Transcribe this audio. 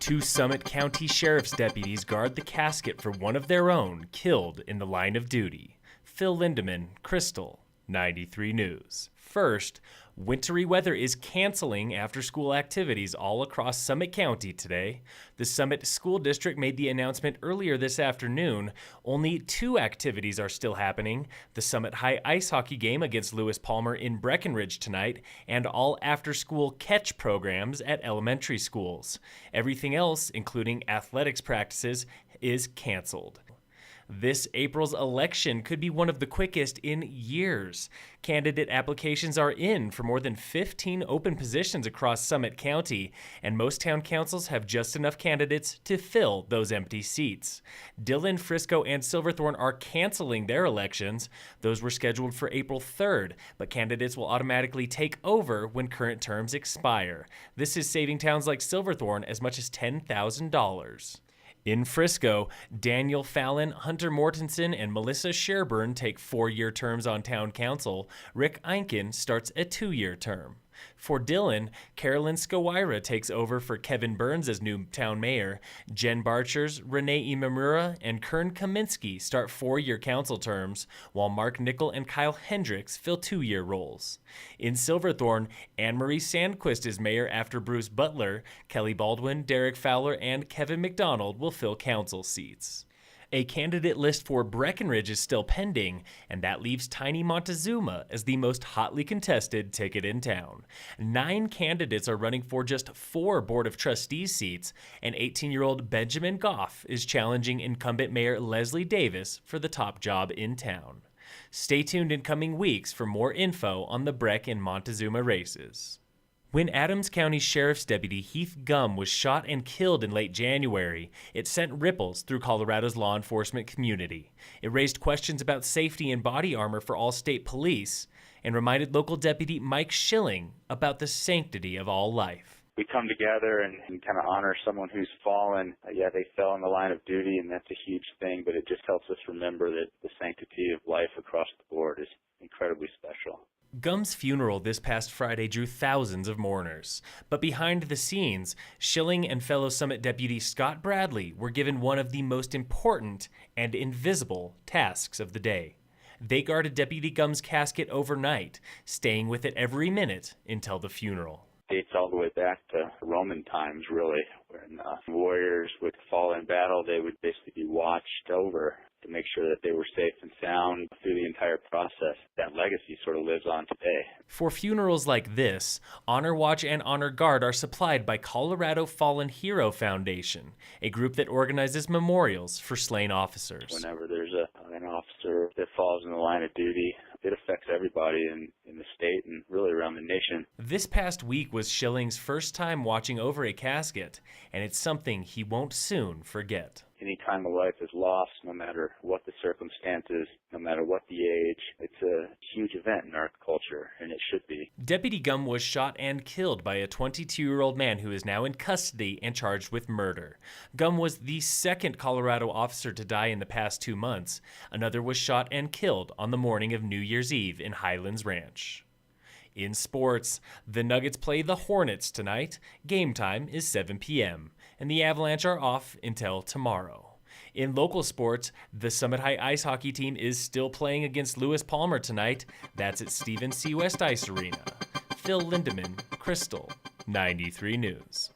Two Summit County Sheriff's deputies guard the casket for one of their own killed in the line of duty. Phil Lindeman, Krystal, 93 News. First, wintry weather is canceling after-school activities all across Summit County today. The Summit School District made the announcement earlier this afternoon. Only 2 activities are still happening: the Summit High ice hockey game against Lewis Palmer in Breckenridge tonight, and all after-school catch programs at elementary schools. Everything else, including athletics practices, is canceled. This April's election could be one of the quickest in years. Candidate applications are in for more than 15 open positions across Summit County, and most town councils have just enough candidates to fill those empty seats. Dillon, Frisco, and Silverthorne are canceling their elections. Those were scheduled for April 3rd, but candidates will automatically take over when current terms expire. This is saving towns like Silverthorne as much as $10,000. In Frisco, Daniel Fallon, Hunter Mortensen, and Melissa Sherburne take 4-year terms on town council. Rick Einken starts a 2-year term. For Dillon, Carolyn Skowira takes over for Kevin Burns as new town mayor. Jen Barchers, Renee Imamura, and Kern Kaminsky start 4-year council terms, while Mark Nickel and Kyle Hendricks fill 2-year roles. In Silverthorne, Anne-Marie Sandquist is mayor after Bruce Butler. Kelly Baldwin, Derek Fowler, and Kevin McDonald will fill council seats. A candidate list for Breckenridge is still pending, and that leaves tiny Montezuma as the most hotly contested ticket in town. 9 candidates are running for just 4 Board of Trustees seats, and 18-year-old Benjamin Goff is challenging incumbent Mayor Leslie Davis for the top job in town. Stay tuned in coming weeks for more info on the Breck and Montezuma races. When Adams County Sheriff's Deputy Heath Gumm was shot and killed in late January, it sent ripples through Colorado's law enforcement community. It raised questions about safety and body armor for all state police, and reminded local deputy Mike Schilling about the sanctity of all life. We come together and kind of honor someone who's fallen. They fell in the line of duty, and that's a huge thing, but it just helps us remember that the sanctity of life across the board is incredibly special. Gumm's funeral this past Friday drew thousands of mourners. But behind the scenes, Schilling and fellow Summit deputy Scott Bradley were given one of the most important and invisible tasks of the day. They guarded Deputy Gumm's casket overnight, staying with it every minute until the funeral. Dates all the way back to Roman times, really, when warriors would fall in battle. They would basically be watched over to make sure that they were safe and sound through the entire process. That legacy sort of lives on today. For funerals like this, Honor Watch and Honor Guard are supplied by Colorado Fallen Hero Foundation, a group that organizes memorials for slain officers. Whenever there's an officer that falls in the line of duty, it affects everybody in the state and really around the nation. This past week was Schilling's first time watching over a casket, and it's something he won't soon forget. Any time a life is lost, no matter what the circumstances, no matter what the age, it's a huge event in our culture, and it should be. Deputy Gumm was shot and killed by a 22-year-old man who is now in custody and charged with murder. Gumm was the second Colorado officer to die in the past 2 months. Another was shot and killed on the morning of New Year's Eve in Highlands Ranch. In sports, the Nuggets play the Hornets tonight. Game time is 7 p.m., and the Avalanche are off until tomorrow. In local sports, the Summit High ice hockey team is still playing against Lewis Palmer tonight. That's at Stephen C. West Ice Arena. Phil Lindeman, Krystal, 93 News.